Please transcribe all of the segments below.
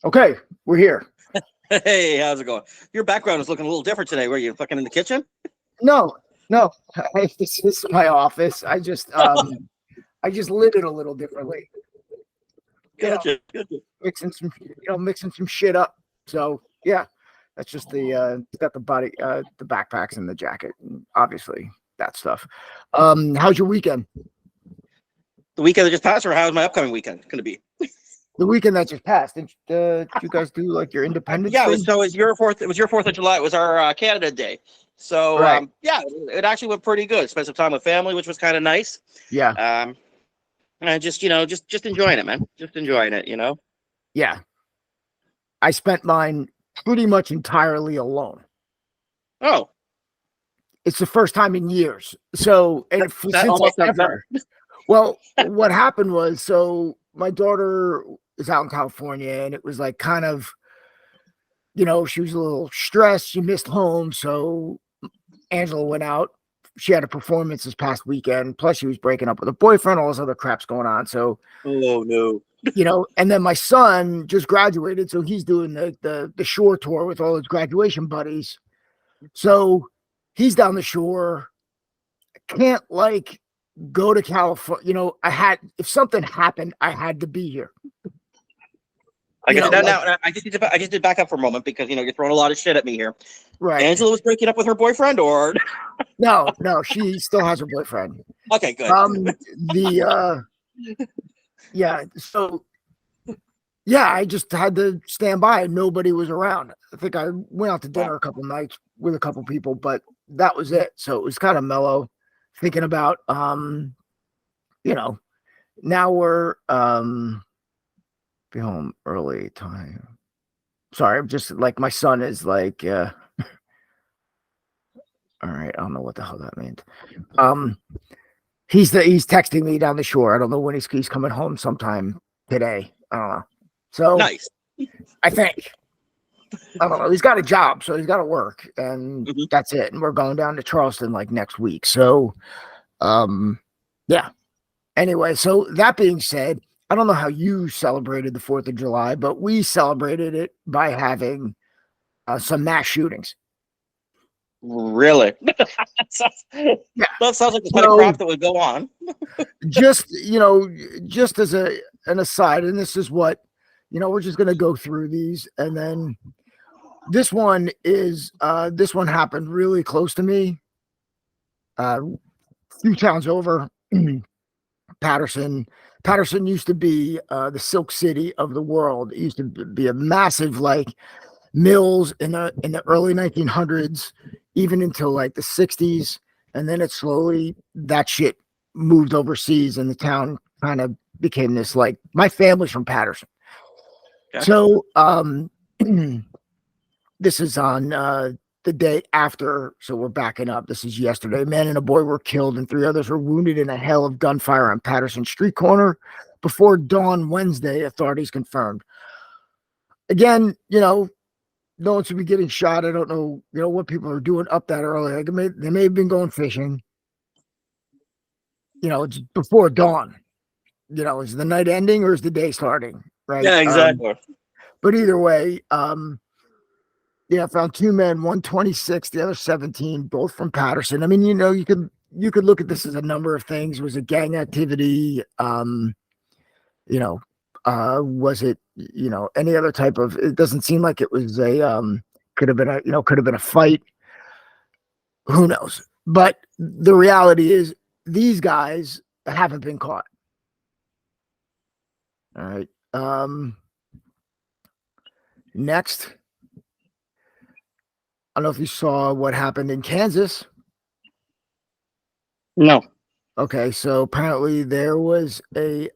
Okay, we're here. Hey, how's it going? Your background is looking a little different today. Were you fucking in the kitchen? No, no, this is my office. I just lit it a little differently. Gotcha. Gotcha. Mixing some shit up. So yeah, that's just it's got the body, the backpacks and the jacket, and obviously that stuff. How's your weekend? The weekend that just passed, or how's my upcoming weekend going to be? The weekend that just passed. Did you guys do like your Independence Yeah, Day? so it was your fourth. It was your 4th of July. It was our Canada Day. So Right. yeah, it actually went pretty good. Spent some time with family, which was kind of nice. Yeah. And just enjoying it, man. Just enjoying it. Yeah. I spent mine pretty much entirely alone. Oh, It's the first time in years. So, and that almost sounds better. Well, what happened was, so my daughter is out in California, and it was like kind of, she was a little stressed. She missed home. So Angela went out. She had a performance this past weekend. Plus, she was breaking up with a boyfriend, all this other crap's going on. So, Oh no. and then my son just graduated. So he's doing the shore tour with all his graduation buddies. So he's down the shore. I can't go to California. If something happened, I had to be here. I guess now I just need to back up for a moment because you're throwing a lot of shit at me here. Right. Angela was breaking up with her boyfriend, or No, she still has her boyfriend. okay, good. Yeah. So yeah, I just had to stand by. Nobody was around. I think I went out to dinner a couple nights with a couple people, but that was it. So it was kind of mellow. Thinking about now we're be home early time. Sorry, I'm just like my son is like all right, I don't know what the hell that means. He's texting me down the shore. I don't know when he's coming home sometime today. I don't know. So Nice. I think. I don't know. He's got a job, so he's got to work, and that's it. And we're going down to Charleston like next week. So yeah. Anyway, so that being said, I don't know how you celebrated the 4th of July, but we celebrated it by having some mass shootings. Really? That sounds like the kind of crap that would go on. just as an aside, and this is what, we're just going to go through these. And then this one happened really close to me. A few towns over. Paterson used to be the Silk City of the world. It used to be a massive mills in the early 1900s, even until the 60s, and then that shit moved overseas, and the town kind of became this my family's from Paterson. Okay. So this is on the day after, so we're backing up. This is yesterday. A man and a boy were killed and 3 others were wounded in a hail of gunfire on Paterson Street corner before dawn Wednesday, authorities confirmed. Again, no one should be getting shot. I don't know, what people are doing up that early. They may have been going fishing. It's before dawn. Is the night ending or is the day starting? Right? Yeah, exactly. But either way, I found 2 men, one 26, the other 17, both from Paterson. I mean, you could look at this as a number of things. Was it gang activity? Was it, any other type of, it doesn't seem like it was could have been a fight. Who knows? But the reality is these guys haven't been caught. All right. Next. I don't know if you saw what happened in Kansas. No. Okay, so apparently there was a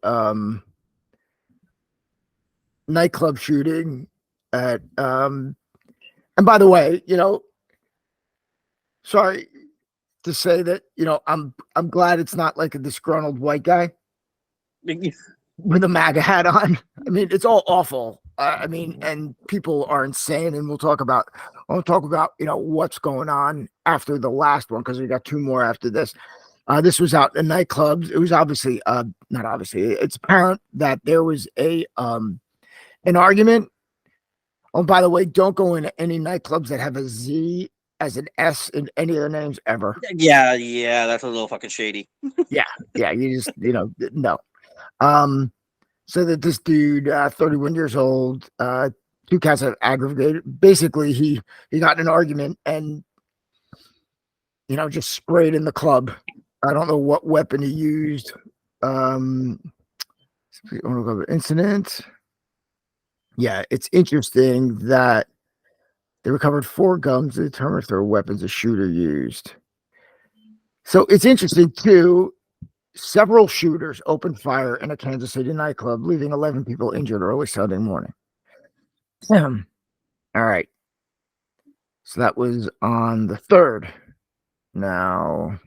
nightclub shooting at and by the way, sorry to say that, I'm glad it's not like a disgruntled white guy with a MAGA hat on. I mean, it's all awful. And people are insane, and we'll talk about what's going on after the last one, because we got 2 more after this. This was out in nightclubs. It was obviously not obviously. It's apparent that there was an argument Oh, by the way, don't go into any nightclubs that have a Z as an S in any of the names ever. Yeah, that's a little fucking shady. Yeah, you just, no. So that this dude, 31 years old, 2 counts of aggravated. Basically, he got in an argument and just sprayed in the club. I don't know what weapon he used. Incident. Yeah, it's interesting that they recovered 4 guns to determine if there were weapons the shooter used. So it's interesting too. Several shooters opened fire in a Kansas City nightclub, leaving 11 people injured early Sunday morning. All right. So that was on the 3rd. Now,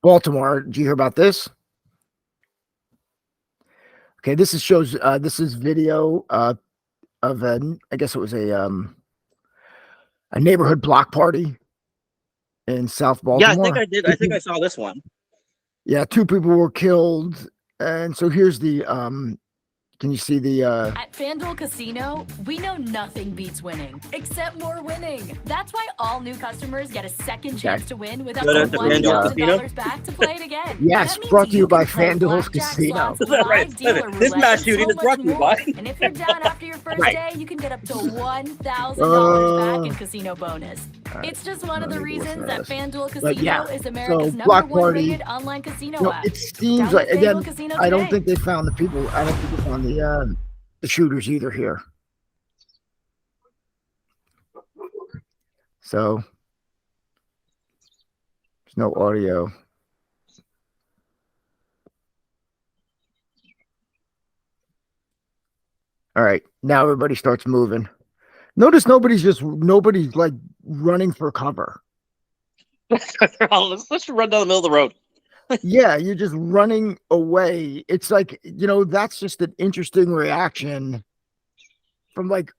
Baltimore. Did you hear about this? Okay, this is video of I guess it was a neighborhood block party in South Baltimore. Yeah, I think I did. I think I saw this one. Yeah, 2 people were killed, and so here's the can you see the At FanDuel Casino, we know nothing beats winning, except more winning. That's why all new customers get a second chance to win with up to $1,000 back to play it again. Yes, brought to you by FanDuel Casino. This mass shooting is brought to you by. And if you're down after your first day, you can get up to $1,000 back in casino bonus. It's just one of the reasons that FanDuel Casino is America's #1 rated online casino app. It seems like, again, I don't think they found the people. I don't think they found the shooters either here. So there's no audio. All right, now everybody starts moving. Notice nobody's like running for cover. Let's run down the middle of the road. Yeah, you're just running away. It's like, that's just an interesting reaction from like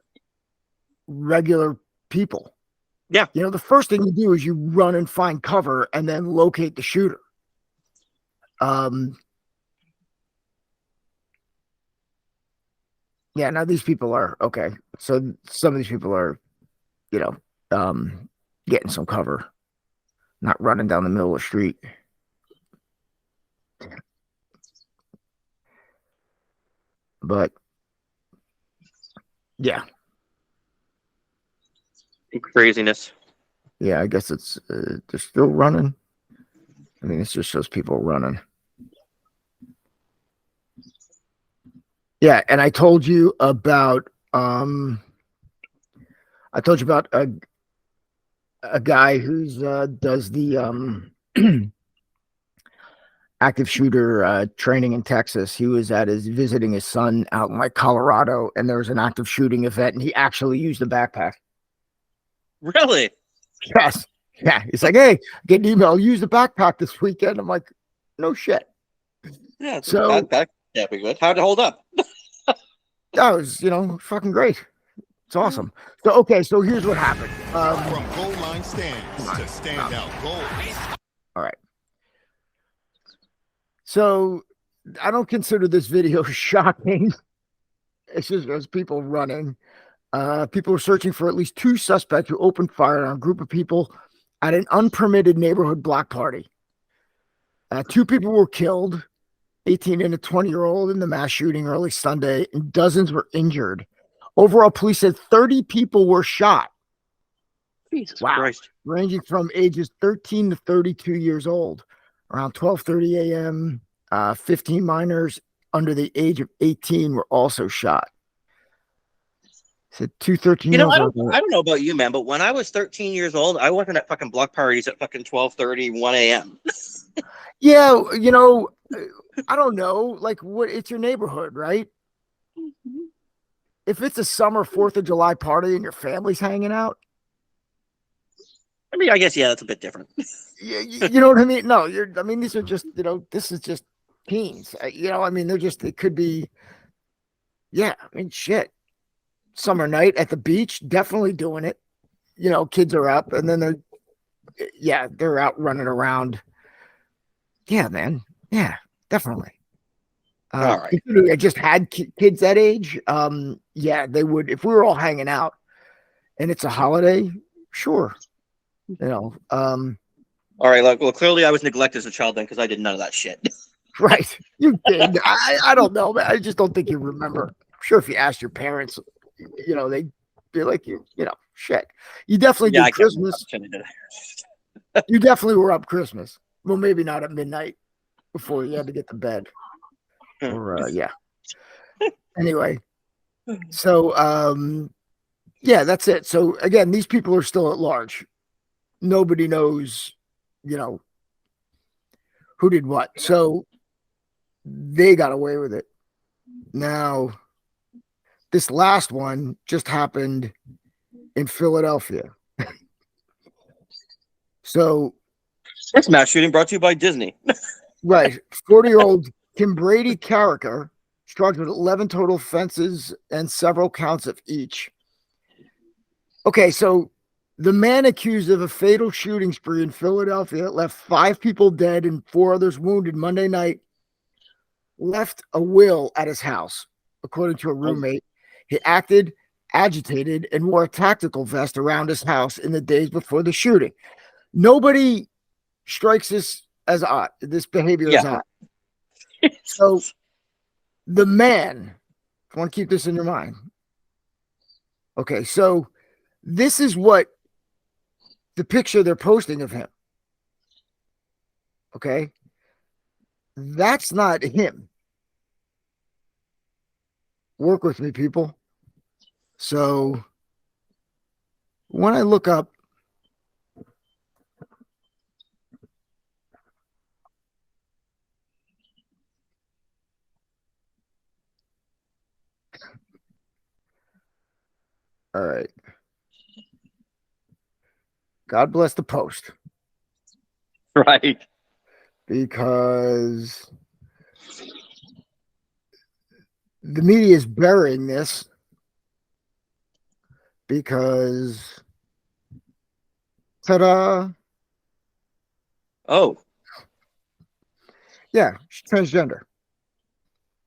regular people. Yeah. The first thing you do is you run and find cover and then locate the shooter. Yeah, now these people are okay. So some of these people are, getting some cover, not running down the middle of the street. But yeah, craziness. Yeah, I guess it's they're still running. I mean, it just shows people running. Yeah, and I told you about a guy who's does the active shooter training in Texas. He was visiting his son out in like Colorado, and there was an active shooting event, and he actually used a backpack. Really? Yes. Yeah. He's like, hey, get an email, use the backpack this weekend. I'm like, no shit. Yeah. So that can't be good. How'd it hold up? That was, fucking great. It's awesome. So, okay. So here's what happened. From goal line stands to standout goals. All right. So I don't consider this video shocking. It's just there's people running. People were searching for at least 2 suspects who opened fire on a group of people at an unpermitted neighborhood block party. 2 people were killed, 18 and a 20-year-old in the mass shooting early Sunday, and dozens were injured. Overall, police said 30 people were shot. Jesus Christ. Ranging from ages 13 to 32 years old. Around 12:30 a.m., 15 minors under the age of 18 were also shot. Said 2 13-year-olds. I don't know about you, man, but when I was 13 years old, I wasn't at fucking block parties at fucking 12:30, 1 a.m. Yeah, I don't know. Like, it's your neighborhood, right? Mm-hmm. If it's a summer 4th of July party and your family's hanging out. I mean, I guess, yeah, that's a bit different. You know what I mean? No, these are just, this is just teens. It could be, yeah, shit. Summer night at the beach, definitely doing it. Kids are up and then they're out running around. Yeah, man. Yeah, definitely. All right. Considering I just had kids that age, yeah, they would. If we were all hanging out and it's a holiday, sure, All right. Look, well, clearly I was neglected as a child then because I did none of that shit. right. You did. I don't know, man. I just don't think you remember. I'm sure if you asked your parents, they'd be like, shit. You definitely did Christmas. You definitely were up Christmas. Well, maybe not at midnight before you had to get to bed. Or yeah. Anyway, so yeah, that's it. So again, these people are still at large. Nobody knows, who did what. So they got away with it. Now, this last one just happened in Philadelphia. So this mass shooting brought to you by Disney. Right. 40-year-old Kim Brady Carricker charged with 11 total offenses and several counts of each. Okay, so the man accused of a fatal shooting spree in Philadelphia that left 5 people dead and 4 others wounded Monday night left a will at his house, according to a roommate. He acted agitated and wore a tactical vest around his house in the days before the shooting. Nobody strikes this as odd. This behavior is odd. So the man, if you want to keep this in your mind. Okay, so this is what the picture they're posting of him. Okay. That's not him. Work with me, people. So when I look up all right. God bless the Post. Right. Because the media is burying this because ta-da. Oh. Yeah, she's transgender.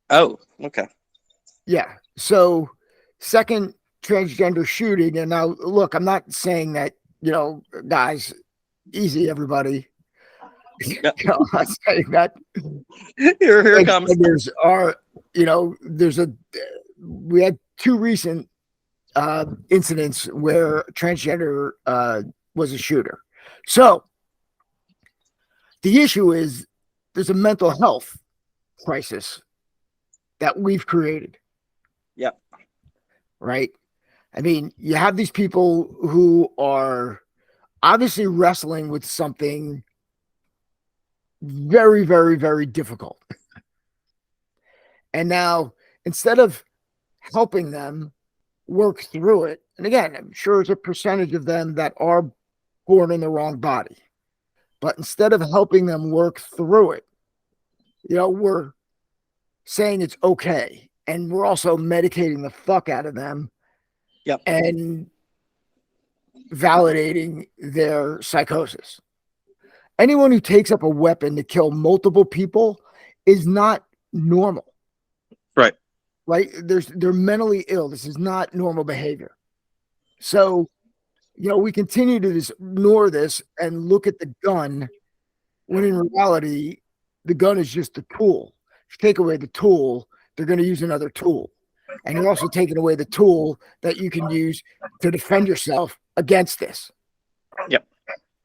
Oh, okay. Yeah. So second transgender shooting. And now look, I'm not saying that, guys, easy, everybody. Yep. I'm not saying that. Here it comes. We had 2 recent incidents where transgender was a shooter. So the issue is there's a mental health crisis that we've created. Yep. Right. I mean, you have these people who are obviously wrestling with something very, very, very difficult. And now, instead of helping them work through it, and again, I'm sure there's a percentage of them that are born in the wrong body, but instead of helping them work through it, we're saying it's okay. And we're also medicating the fuck out of them. Yep. And validating their psychosis. Anyone who takes up a weapon to kill multiple people is not normal. Right. Right? They're mentally ill. This is not normal behavior. So, we continue to just ignore this and look at the gun when in reality, the gun is just a tool. If you take away the tool, they're going to use another tool. And you're also taking away the tool that you can use to defend yourself against this. Yep.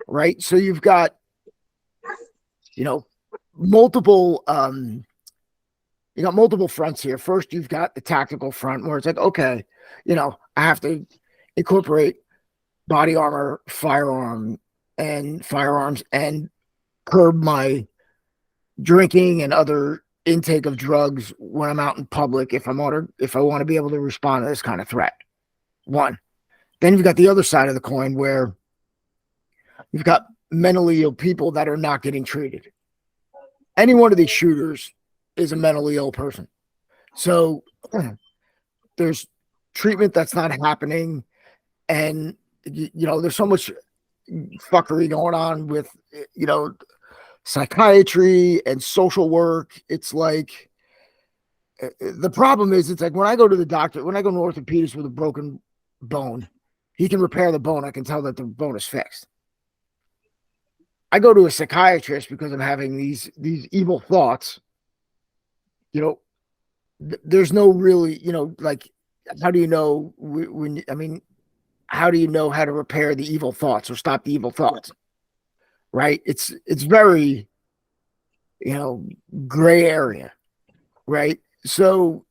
Right. So you've got, multiple, multiple fronts here. First, you've got the tactical front where it's like, okay, I have to incorporate body armor, firearms and curb my drinking and other intake of drugs when I'm out in public if I want to be able to respond to this kind of threat. One. Then you've got the other side of the coin where you've got mentally ill people that are not getting treated. Any one of these shooters is a mentally ill person. So there's treatment that's not happening. And, there's so much fuckery going on with, psychiatry and social work. It's like, the problem is, it's like when I go to the doctor, when I go to an orthopedist with a broken bone, he can repair the bone. I can tell that the bone is fixed. I go to a psychiatrist because I'm having these evil thoughts. There's no really, like, how do you know when, I mean, how do you know how to repair the evil thoughts or stop the evil thoughts? Right? It's very, gray area, right? So,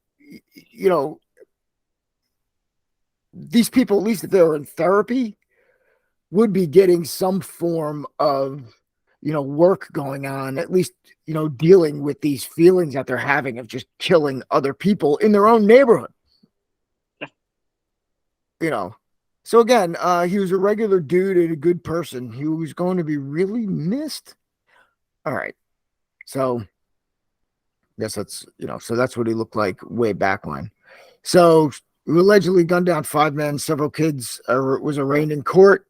these people, at least if they were in therapy, would be getting some form of, work going on, at least, dealing with these feelings that they're having of just killing other people in their own neighborhood. So again, he was a regular dude and a good person. He was going to be really missed. All right. So I guess that's, so that's what he looked like way back when. So who allegedly gunned down 5 men, several kids, was arraigned in court.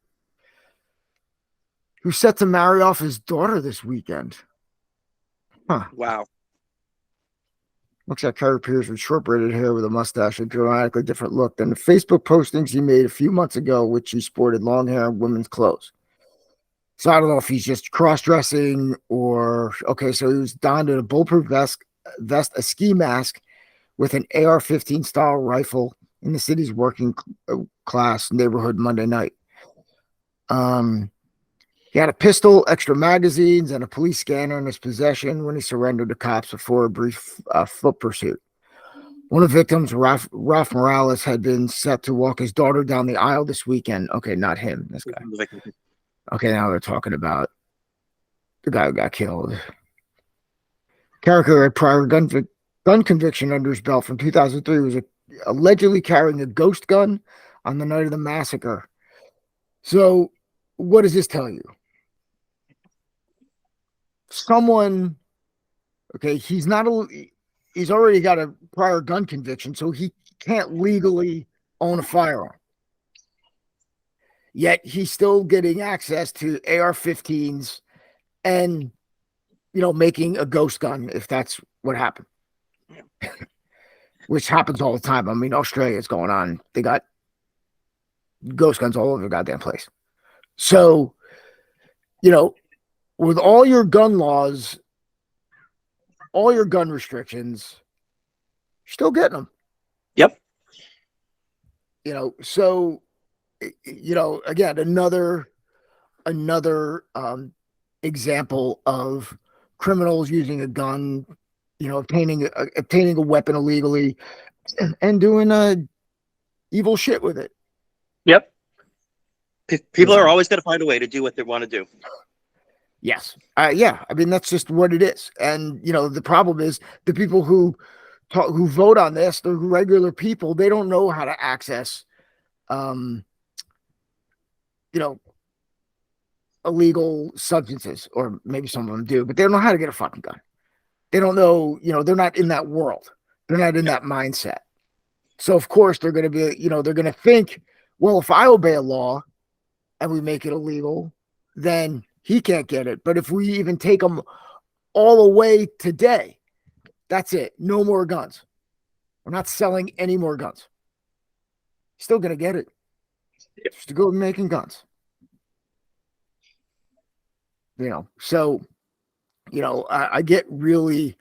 Who's set to marry off his daughter this weekend. Huh. Wow. Looks like Kyrie appears with short braided hair with a mustache, a dramatically different look than the Facebook postings he made a few months ago, which he sported long hair and women's clothes. So I don't know if he's just cross-dressing or, okay, so he was donned in a bulletproof vest, a ski mask with an AR-15 style rifle in the city's working class neighborhood Monday night. He had a pistol, extra magazines, and a police scanner in his possession when he surrendered to cops before a brief foot pursuit. One of the victims, Ralph Morales, had been set to walk his daughter down the aisle this weekend. Okay, not him, this guy. Okay, now they're talking about the guy who got killed. Carricker had prior gun conviction under his belt from 2003. Was allegedly carrying a ghost gun on the night of the massacre. So, what does this tell you? Someone, okay, he's already got a prior gun conviction, so he can't legally own a firearm. Yet he's still getting access to AR-15s and, making a ghost gun if that's what happened. Which happens all the time. I mean, Australia's going on. They got ghost guns all over the goddamn place. So, with all your gun laws, all your gun restrictions, you're still getting them. Yep. So, again, another example of criminals using a gun, obtaining a weapon illegally and doing evil shit with it. Yep. People are always going to find a way to do what they want to do. Yes. Yeah. I mean, that's just what it is. And, the problem is the people who vote on this, the regular people, they don't know how to access, illegal substances, or maybe some of them do, but they don't know how to get a fucking gun. They don't know, they're not in that world. They're not in that mindset. So of course they're going to be, they're going to think, well, if I obey a law and we make it illegal, then he can't get it. But if we even take them all away today, that's it. No more guns. We're not selling any more guns. Still going to get it. Just to go making guns. So, I get really,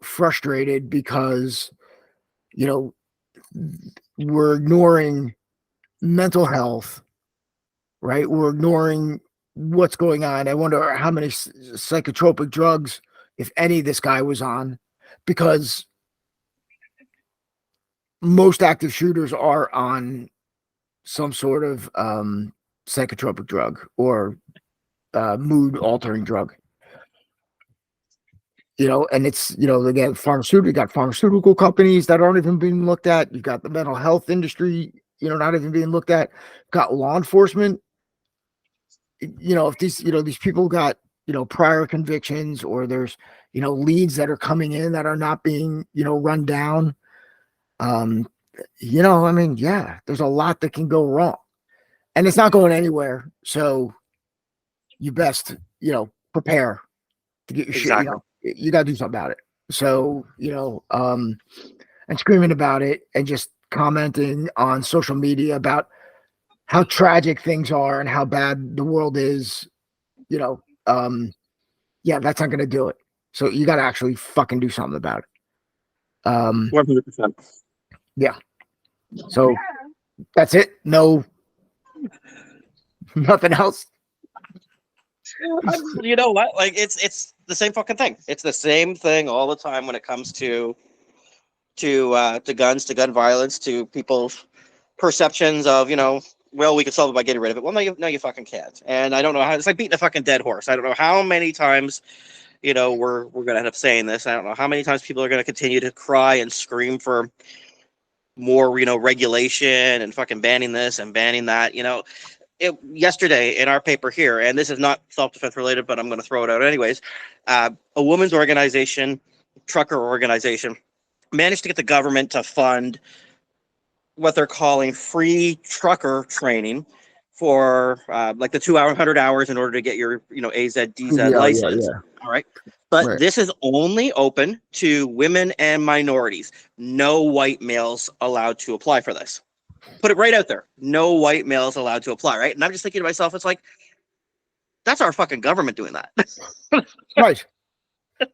frustrated because, we're ignoring mental health, right? We're ignoring what's going on. I wonder how many psychotropic drugs, if any, this guy was on, because most active shooters are on some sort of psychotropic drug or mood altering drug. And it's, again, you got pharmaceutical companies that aren't even being looked at. You've got the mental health industry, not even being looked at. Got law enforcement. If these people got, prior convictions, or there's, leads that are coming in that are not being, run down. I mean, yeah, there's a lot that can go wrong, and it's not going anywhere. So you best, prepare to get your shit. You got to do something about it. So, and screaming about it and just commenting on social media about how tragic things are and how bad the world is, yeah, that's not going to do it. So you got to actually fucking do something about it. 100%. Yeah. So that's it. No, nothing else. You know what? Like it's the same fucking thing. It's the same thing all the time when it comes to guns, to gun violence, to people's perceptions of, well, we can solve it by getting rid of it. Well, no, you fucking can't. And I don't know how. It's like beating a fucking dead horse. I don't know how many times, we're gonna end up saying this. I don't know how many times people are gonna continue to cry and scream for more, regulation and fucking banning this and banning that. Yesterday in our paper here, and this is not self-defense related, but I'm going to throw it out anyways. A women's organization, trucker organization, managed to get the government to fund what they're calling free trucker training for like the 100 hours in order to get your AZ DZ license. All right. But this is only open to women and minorities. No white males allowed to apply for this. Put it right out there. No white males allowed to apply, right? And I'm just thinking to myself, it's like, that's our fucking government doing that. Right.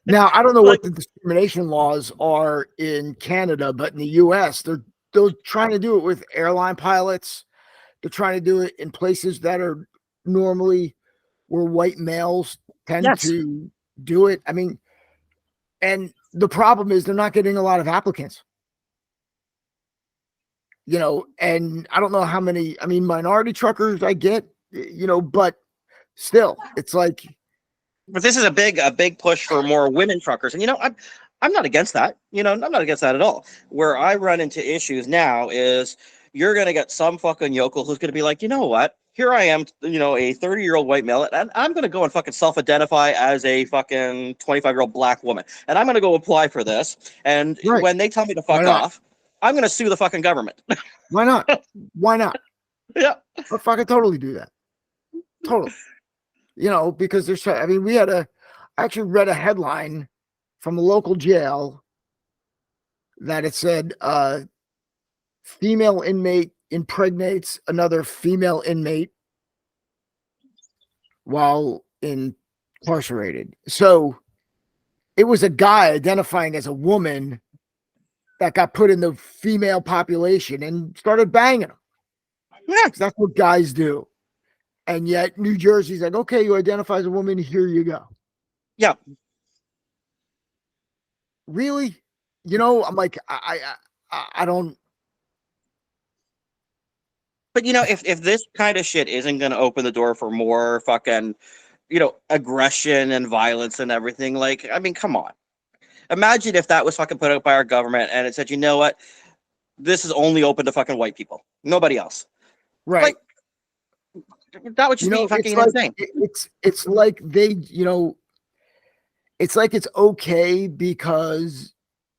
Now, I don't know what the discrimination laws are in Canada, but in the US, they're trying to do it with airline pilots. They're trying to do it in places that are normally where white males tend to do it. I mean, and the problem is they're not getting a lot of applicants. And I don't know how many, minority truckers I get, but still, it's like. But this is a big push for more women truckers. And, I'm not against that. I'm not against that at all. Where I run into issues now is you're going to get some fucking yokel who's going to be like, you know what? Here I am, a 30-year-old white male, and I'm going to go and fucking self-identify as a fucking 25-year-old black woman. And I'm going to go apply for this. And when they tell me to fuck off, I'm going to sue the fucking government. Why not? Why not? Yeah. I'll fucking totally do that. Totally. Because there's, I actually read a headline from a local jail that it said, female inmate impregnates another female inmate while incarcerated. So it was a guy identifying as a woman that got put in the female population and started banging them. Yeah, that's what guys do. And yet New Jersey's like, okay, you identify as a woman, here you go. Yeah. Really? I'm like, I don't. But if this kind of shit isn't going to open the door for more fucking, aggression and violence and everything, like, come on. Imagine if that was fucking put out by our government and it said, you know what? This is only open to fucking white people. Nobody else. Right. Like, that would just be fucking insane. It's like it's like it's okay because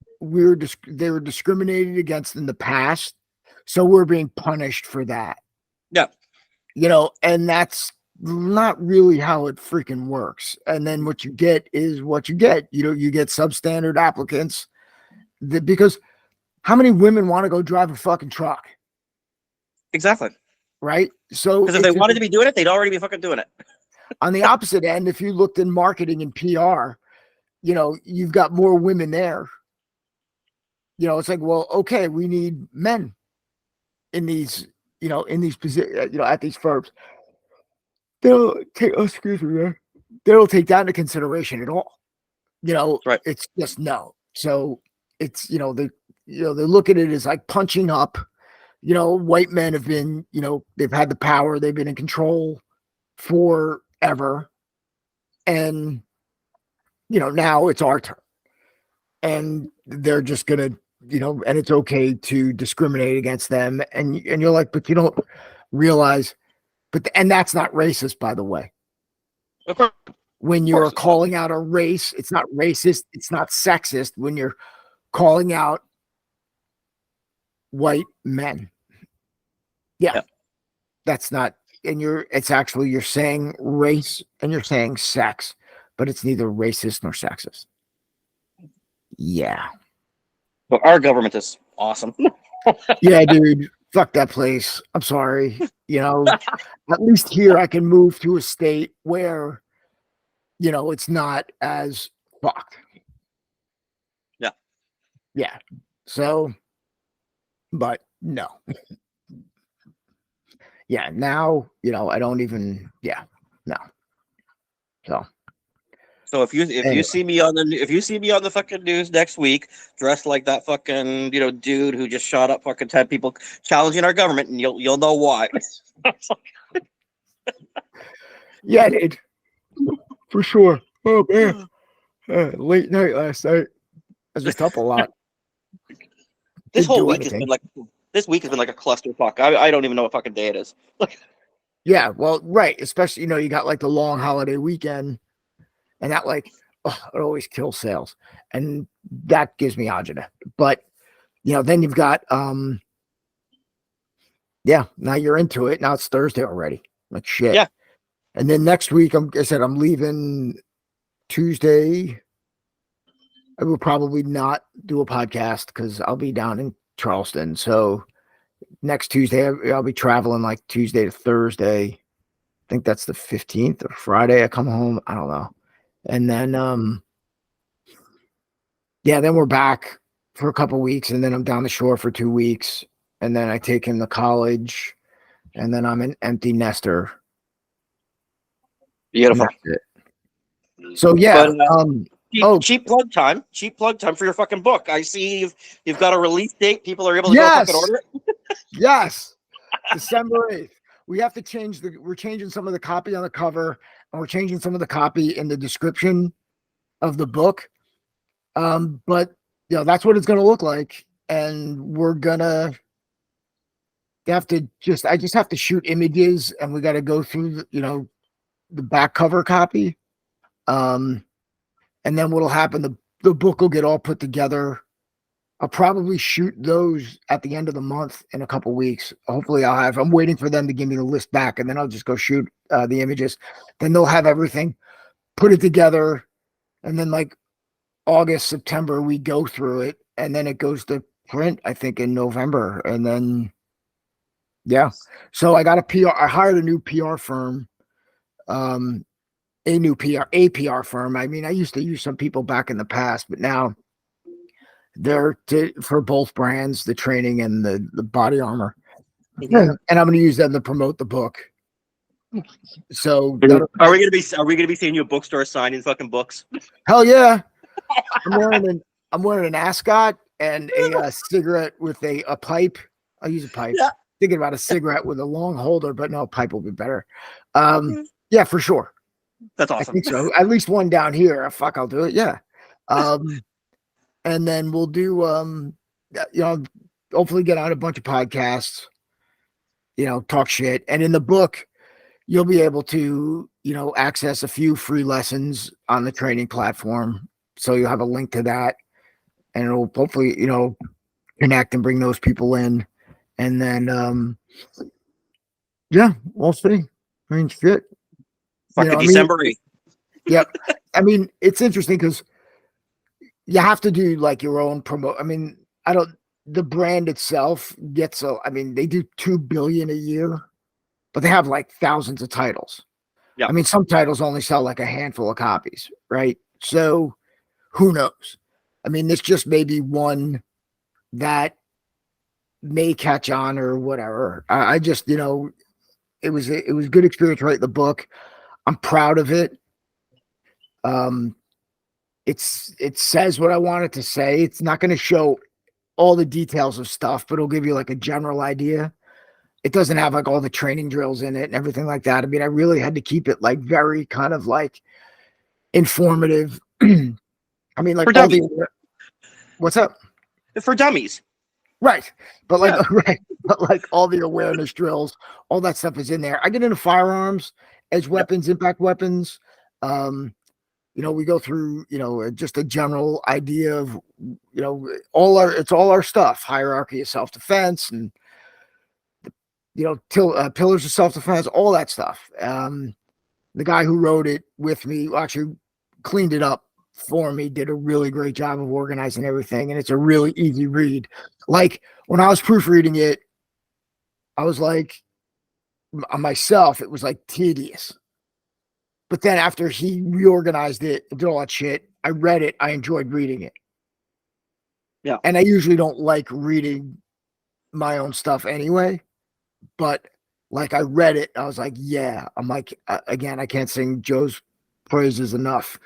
they were discriminated against in the past. So we're being punished for that. Yeah. And that's not really how it freaking works. And then what you get is what you get. You get substandard applicants because how many women want to go drive a fucking truck? Exactly. Right. So because if they wanted to be doing it, they'd already be fucking doing it. On the opposite end, if you looked in marketing and PR, you've got more women there. It's like, well, okay, we need men in these, in these positions, at these firms. They don't take that into consideration at all. Right. It's just no. So it's, they look at it as like punching up. White men have been, they've had the power, they've been in control forever. And, now it's our turn. And they're just going to, and it's okay to discriminate against them. And you're like, but you don't realize, and that's not racist, by the way. Of course. When you're calling out a race, it's not racist. It's not sexist when you're calling out white men. Yeah. That's not, and you're saying race and you're saying sex, but it's neither racist nor sexist. Yeah. But our government is awesome. Yeah, dude. Fuck that place. I'm sorry. At least here I can move to a state where, it's not as fucked. Yeah. Yeah. So, but no. Yeah. Now, I don't even, yeah. No. So if you Anyway. see me on the fucking news next week dressed like that fucking dude who just shot up fucking 10 people challenging our government, and you'll know why. Yeah, dude. For sure. Oh man. Late night last night. I was just up a lot. This Didn't do week has anything. been like a clusterfuck. I don't even know what fucking day it is. Yeah, well, right. Especially, you got like the long holiday weekend, and that it always kills sales. And that gives me agita. But then you've got yeah, now you're into it. Now it's Thursday already. Like shit. Yeah. And then next week, I'm leaving Tuesday. I will probably not do a podcast because I'll be down in Charleston. So next Tuesday, I'll be traveling like Tuesday to Thursday. I think that's the 15th or Friday. I come home. I don't know. And then, then we're back for a couple weeks, and then I'm down the shore for 2 weeks, and then I take him to college, and then I'm an empty nester. Beautiful. So yeah. But, cheap plug time for your fucking book. I see you've got a release date. People are able to go fucking order it. Yes. December 8th. We have to we're changing some of the copy on the cover, and we're changing some of the copy in the description of the book. But that's what it's going to look like. And we're gonna I just have to shoot images, and we got to go through the back cover copy. And then what'll happen, the book will get all put together. I'll probably shoot those at the end of the month in a couple weeks. Hopefully I'm waiting for them to give me the list back, and then I'll just go shoot the images. Then they'll have everything, put it together. And then like August, September, we go through it, and then it goes to print, I think in November. And then, yeah. So I hired a new PR firm, a PR firm. I mean, I used to use some people back in the past, but now they're for both brands, the training and the body armor. Mm-hmm. And I'm going to use them to promote the book. So are we going to be seeing you at bookstore signing fucking books? Hell yeah. I'm wearing an ascot and a cigarette with a pipe. I'll use a pipe. Yeah. Thinking about a cigarette with a long holder, but no, pipe will be better. Yeah, for sure. That's awesome. I think so. At least one down here. Fuck, I'll do it. Yeah. And then we'll do hopefully get on a bunch of podcasts, talk shit. And in the book, you'll be able to, access a few free lessons on the training platform. So you'll have a link to that, and it'll hopefully, connect and bring those people in. And then yeah, we'll see. I mean, shit. Fucking December 8th. Yep. I mean, it's interesting because you have to do like your own promo. I mean, the brand itself gets they do $2 billion a year, but they have like thousands of titles. Yeah. I mean, some titles only sell like a handful of copies, right? So who knows? I mean, this just may be one that may catch on or whatever. I just, it was a good experience writing the book. I'm proud of it. It says what I want it to say. It's not going to show all the details of stuff, but it'll give you like a general idea. It doesn't have like all the training drills in it and everything like that. I mean, I really had to keep it like very kind of like informative. I mean, like for dummies. What's up? For dummies. Right. But like, right. But like all the awareness drills, all that stuff is in there. I get into firearms, edge weapons, impact weapons. We go through, just a general idea of, all our stuff, hierarchy of self-defense and, pillars of self-defense, all that stuff. The guy who wrote it with me actually cleaned it up for me did a really great job of organizing everything, and it's a really easy read. Like when I was proofreading it, I was like, myself, it was like tedious. But then after he reorganized it, did all that shit, I read it. I enjoyed reading it. Yeah. And I usually don't like reading my own stuff anyway, but like I read it, I was like, yeah. I'm like, again, I can't sing Joe's praises enough.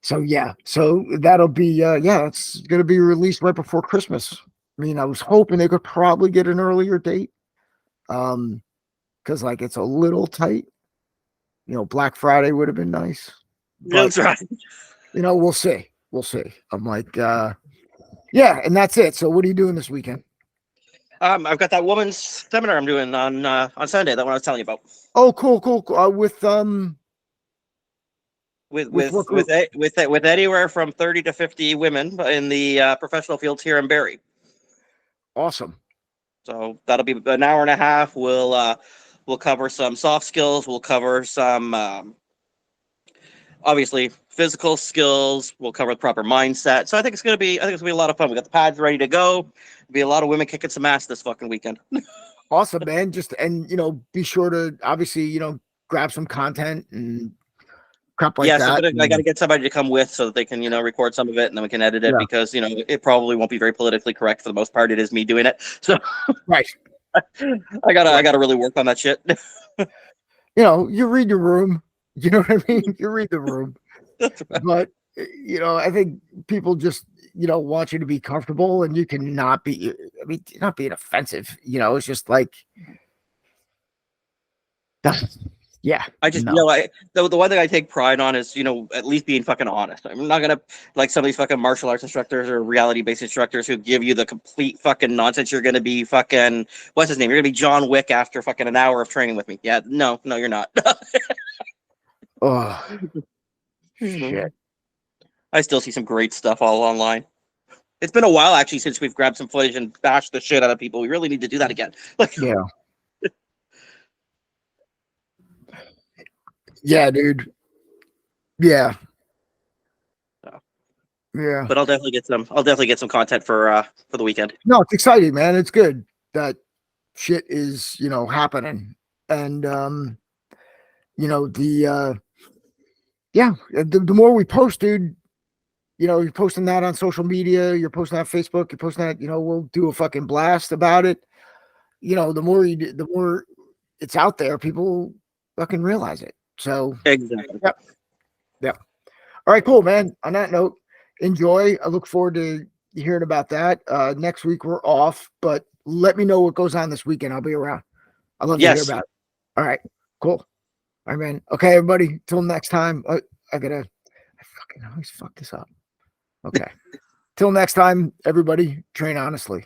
So yeah, so that'll be it's gonna be released right before Christmas. I mean, I was hoping they could probably get an earlier date, because like it's a little tight. You know, Black Friday would have been nice. That's right. You know, we'll see. We'll see. I'm like, yeah, and that's it. So what are you doing this weekend? I've got that woman's seminar I'm doing on Sunday. That one I was telling you about. Oh, cool. With anywhere from 30 to 50 women in the professional fields here in Barrie. Awesome. So that'll be an hour and a half. We'll cover some soft skills. We'll cover some obviously physical skills. We'll cover the proper mindset. So I think it's gonna be a lot of fun. We got the pads ready to go. There'll be a lot of women kicking some ass this fucking weekend. Awesome, man. And be sure to obviously, grab some content and crap like that. So I got to get somebody to come with so that they can, record some of it and then we can edit it because, it probably won't be very politically correct for the most part. It is me doing it. So right. I gotta really work on that shit. You read your room. You know what I mean? You read the room. That's right. But, I think people just, want you to be comfortable, and you cannot be, not being offensive, it's just like, yeah. I just, the one thing I take pride on is, at least being fucking honest. I'm not going to, like some of these fucking martial arts instructors or reality-based instructors who give you the complete fucking nonsense. You're going to be fucking, what's his name? You're going to be John Wick after fucking an hour of training with me. Yeah, no, you're not. Oh, shit. I still see some great stuff all online. It's been a while, actually, since we've grabbed some footage and bashed the shit out of people. We really need to do that again. Yeah. Yeah, dude. Yeah. Yeah. But I'll definitely get some content for the weekend. No, it's exciting, man. It's good that shit is, happening. And the more we post, dude, you're posting that on social media, you're posting that on Facebook, you're posting that, we'll do a fucking blast about it. The more it's out there, people fucking realize it. So exactly. Yep. All right, cool, man. On that note, enjoy. I look forward to hearing about that. Next week we're off, but let me know what goes on this weekend. I'll be around. I'd love to hear about it. All right, cool. All right, man. Okay, everybody. Till next time. I fucking always fuck this up. Okay. Till next time, everybody, train honestly.